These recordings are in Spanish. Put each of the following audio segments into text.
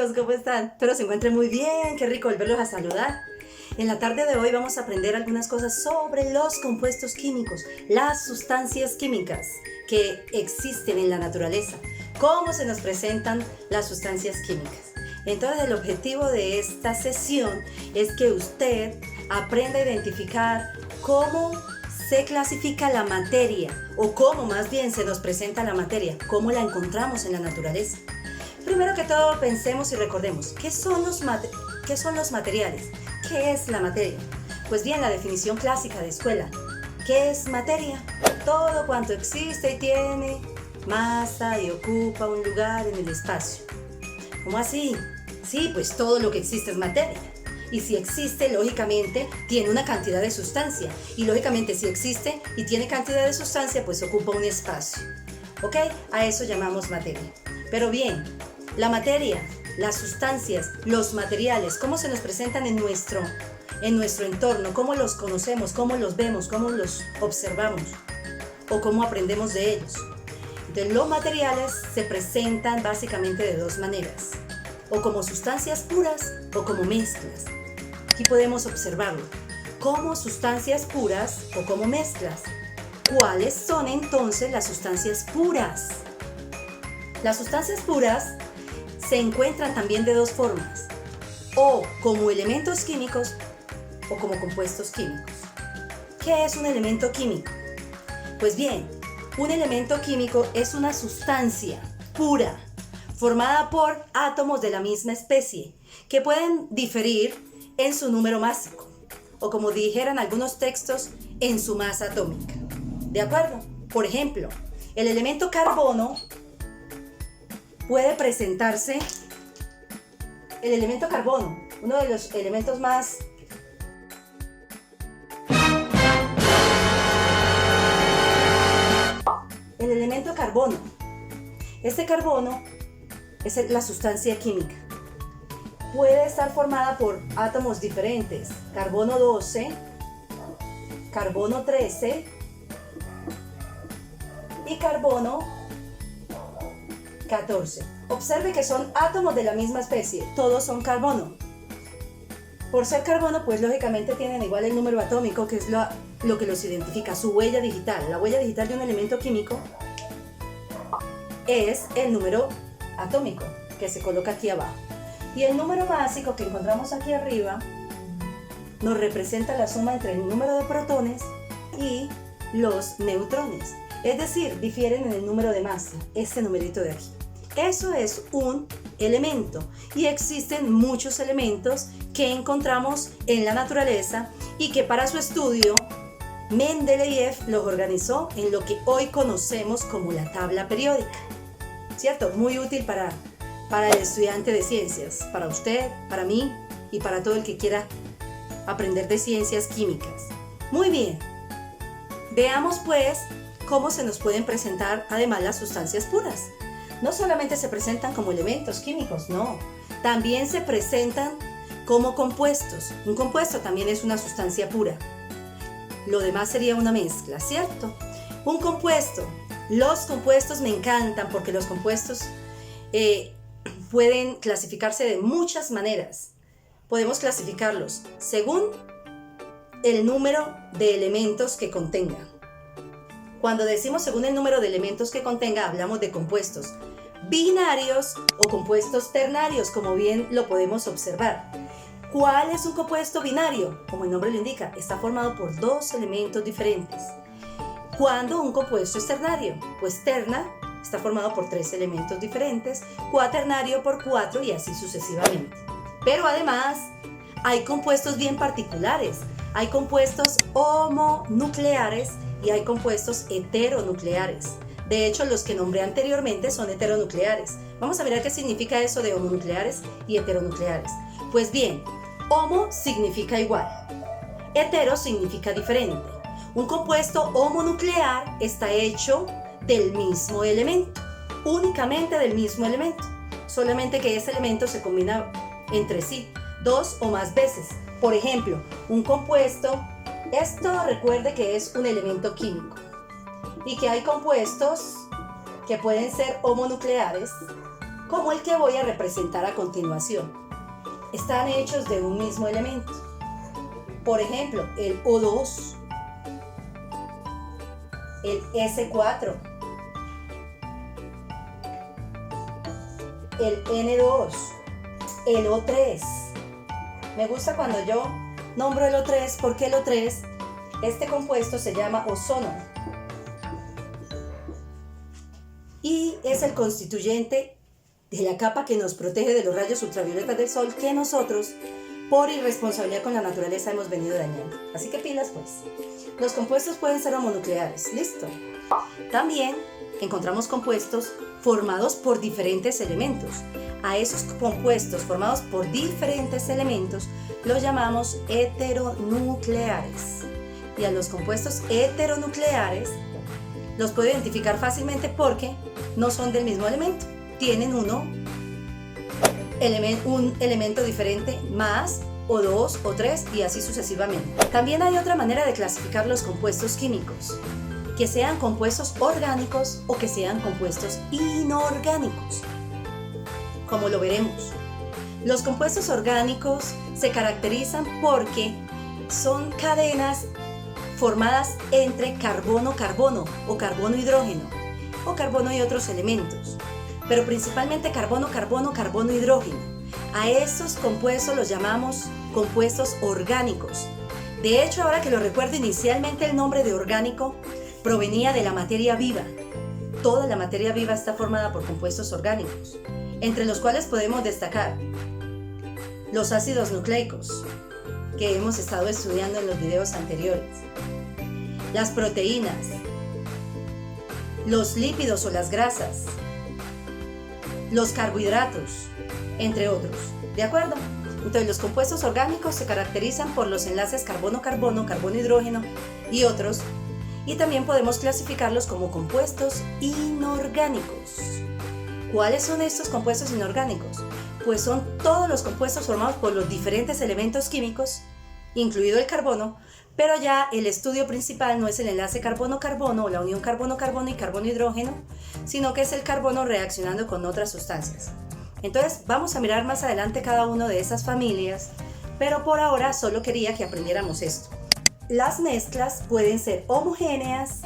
amigos, ¿cómo están? Espero se encuentren muy bien, qué rico volverlos a saludar. En la tarde de hoy vamos a aprender algunas cosas sobre los compuestos químicos, las sustancias químicas que existen en la naturaleza, cómo se nos presentan las sustancias químicas. Entonces el objetivo de esta sesión es que usted aprenda a identificar cómo se clasifica la materia o cómo más bien se nos presenta la materia, cómo la encontramos en la naturaleza. Primero que todo pensemos y recordemos, ¿qué son los materiales? ¿Qué es la materia? Pues bien, la definición clásica de escuela. ¿Qué es materia? Todo cuanto existe y tiene masa y ocupa un lugar en el espacio. ¿Cómo así? Sí, pues todo lo que existe es materia. Y si existe, lógicamente, tiene una cantidad de sustancia. Y lógicamente, si existe y tiene cantidad de sustancia, pues ocupa un espacio. ¿Ok? A eso llamamos materia. Pero bien, la materia, las sustancias, los materiales, ¿cómo se nos presentan en nuestro entorno? ¿Cómo los conocemos? ¿Cómo los vemos? ¿Cómo los observamos? ¿O cómo aprendemos de ellos? Entonces, los materiales se presentan básicamente de dos maneras. O como sustancias puras o como mezclas. Aquí podemos observarlo. Como sustancias puras o como mezclas. ¿Cuáles son entonces las sustancias puras? Las sustancias puras se encuentran también de dos formas, o como elementos químicos o como compuestos químicos. ¿Qué es un elemento químico? Pues bien, un elemento químico es una sustancia pura, formada por átomos de la misma especie, que pueden diferir en su número másico, o como dijeran algunos textos, en su masa atómica. ¿De acuerdo? Por ejemplo, el elemento carbono puede presentarse, el elemento carbono, uno de los elementos más el elemento carbono. Este carbono es la sustancia química. Puede estar formada por átomos diferentes, carbono 12, carbono 13 y carbono 14. Observe que son átomos de la misma especie, todos son carbono. Por ser carbono, pues lógicamente tienen igual el número atómico, que es lo que los identifica, su huella digital. La huella digital de un elemento químico es el número atómico, que se coloca aquí abajo. Y el número básico que encontramos aquí arriba nos representa la suma entre el número de protones y los neutrones. Es decir, difieren en el número de masa, este numerito de aquí. Eso es un elemento y existen muchos elementos que encontramos en la naturaleza y que para su estudio Mendeleev los organizó en lo que hoy conocemos como la tabla periódica. ¿Cierto? Muy útil para el estudiante de ciencias, para usted, para mí y para todo el que quiera aprender de ciencias químicas. Muy bien, veamos pues cómo se nos pueden presentar además las sustancias puras. No solamente se presentan como elementos químicos, no, también se presentan como compuestos. Un compuesto también es una sustancia pura. Lo demás sería una mezcla, ¿cierto? Un compuesto. Los compuestos me encantan porque los compuestos pueden clasificarse de muchas maneras. Podemos clasificarlos según el número de elementos que contengan. Cuando decimos según el número de elementos que contenga, hablamos de compuestos binarios o compuestos ternarios, como bien lo podemos observar. ¿Cuál es un compuesto binario? Como el nombre lo indica, está formado por dos elementos diferentes. ¿Cuándo un compuesto es ternario? Pues terna está formado por tres elementos diferentes, cuaternario por 4 y así sucesivamente. Pero además hay compuestos bien particulares. Hay compuestos homonucleares y hay compuestos heteronucleares. De hecho, los que nombré anteriormente son heteronucleares. Vamos a mirar qué significa eso de homonucleares y heteronucleares. Pues bien, homo significa igual, hetero significa diferente. Un compuesto homonuclear está hecho del mismo elemento, únicamente del mismo elemento, solamente que ese elemento se combina entre sí dos o más veces. Por ejemplo, un compuesto, esto recuerde que es un elemento químico y que hay compuestos que pueden ser homonucleares como el que voy a representar a continuación. Están hechos de un mismo elemento. Por ejemplo, el O2, el S4, el N2, el O3. Me gusta cuando yo nombro el O3 porque el O3, este compuesto se llama ozono y es el constituyente de la capa que nos protege de los rayos ultravioletas del sol que nosotros, por irresponsabilidad con la naturaleza, hemos venido dañando. Así que pilas pues. Los compuestos pueden ser homonucleares, listo. También encontramos compuestos formados por diferentes elementos. A esos compuestos formados por diferentes elementos los llamamos heteronucleares. Y a los compuestos heteronucleares los puedo identificar fácilmente porque no son del mismo elemento. Tienen un elemento diferente más, o dos, o tres, y así sucesivamente. También hay otra manera de clasificar los compuestos químicos, que sean compuestos orgánicos o que sean compuestos inorgánicos. Como lo veremos, los compuestos orgánicos se caracterizan porque son cadenas formadas entre carbono-carbono o carbono-hidrógeno o carbono y otros elementos, pero principalmente carbono-carbono-carbono-hidrógeno. A estos compuestos los llamamos compuestos orgánicos. De hecho, ahora que lo recuerdo, inicialmente el nombre de orgánico provenía de la materia viva. Toda la materia viva está formada por compuestos orgánicos, entre los cuales podemos destacar los ácidos nucleicos, que hemos estado estudiando en los videos anteriores, las proteínas, los lípidos o las grasas, los carbohidratos, entre otros. ¿De acuerdo? Entonces, los compuestos orgánicos se caracterizan por los enlaces carbono-carbono, carbono-hidrógeno y otros, y también podemos clasificarlos como compuestos inorgánicos. ¿Cuáles son estos compuestos inorgánicos? Pues son todos los compuestos formados por los diferentes elementos químicos, incluido el carbono, pero ya el estudio principal no es el enlace carbono-carbono o la unión carbono-carbono y carbono-hidrógeno, sino que es el carbono reaccionando con otras sustancias. Entonces vamos a mirar más adelante cada una de esas familias, pero por ahora solo quería que aprendiéramos esto. Las mezclas pueden ser homogéneas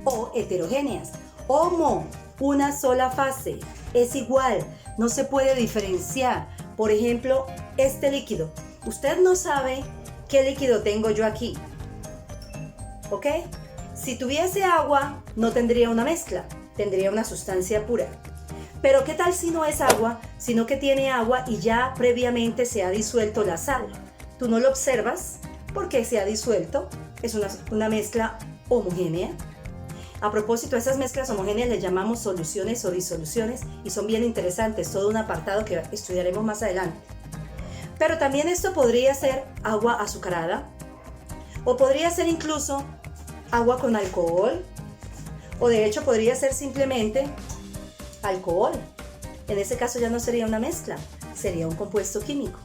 o heterogéneas. Homo, una sola fase, es igual, no se puede diferenciar. Por ejemplo, este líquido. Usted no sabe qué líquido tengo yo aquí, ¿ok? Si tuviese agua, no tendría una mezcla, tendría una sustancia pura. Pero ¿qué tal si no es agua, sino que tiene agua y ya previamente se ha disuelto la sal? Tú no lo observas porque se ha disuelto, es una mezcla homogénea. A propósito, a esas mezclas homogéneas les llamamos soluciones o disoluciones y son bien interesantes, todo un apartado que estudiaremos más adelante. Pero también esto podría ser agua azucarada o podría ser incluso agua con alcohol o de hecho podría ser simplemente alcohol. En ese caso ya no sería una mezcla, sería un compuesto químico.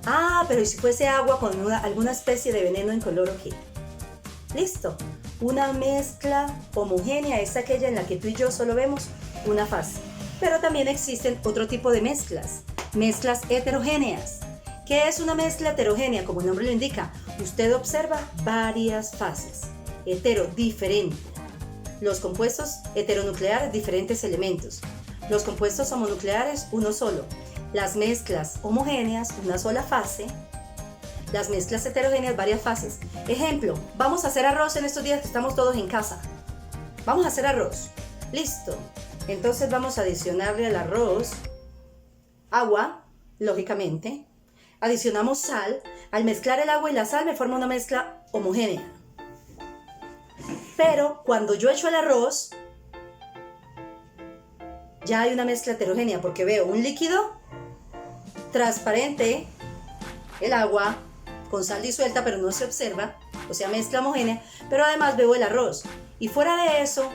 Ah, pero ¿y si fuese agua con alguna especie de veneno incoloro qué? Listo. Una mezcla homogénea es aquella en la que tú y yo solo vemos una fase. Pero también existen otro tipo de mezclas heterogéneas. ¿Qué es una mezcla heterogénea? Como el nombre lo indica, usted observa varias fases. Hetero, diferente. Los compuestos heteronucleares, diferentes elementos. Los compuestos homonucleares, uno solo. Las mezclas homogéneas, una sola fase. Las mezclas heterogéneas, varias fases. Ejemplo, vamos a hacer arroz en estos días que estamos todos en casa. Vamos a hacer arroz. Listo. Entonces vamos a adicionarle al arroz agua, lógicamente. Adicionamos sal. Al mezclar el agua y la sal me forma una mezcla homogénea. Pero cuando yo echo el arroz, ya hay una mezcla heterogénea porque veo un líquido transparente, el agua con sal disuelta pero no se observa, o sea mezcla homogénea, pero además veo el arroz y fuera de eso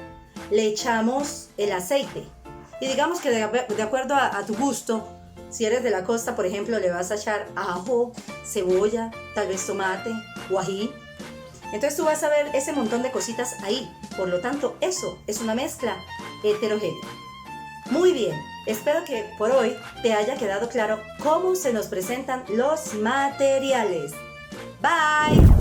le echamos el aceite y digamos que de acuerdo a tu gusto, si eres de la costa por ejemplo le vas a echar ajo, cebolla, tal vez tomate o ají. Entonces tú vas a ver ese montón de cositas ahí, por lo tanto eso es una mezcla heterogénea. Muy bien, Espero que por hoy te haya quedado claro cómo se nos presentan los materiales. Bye.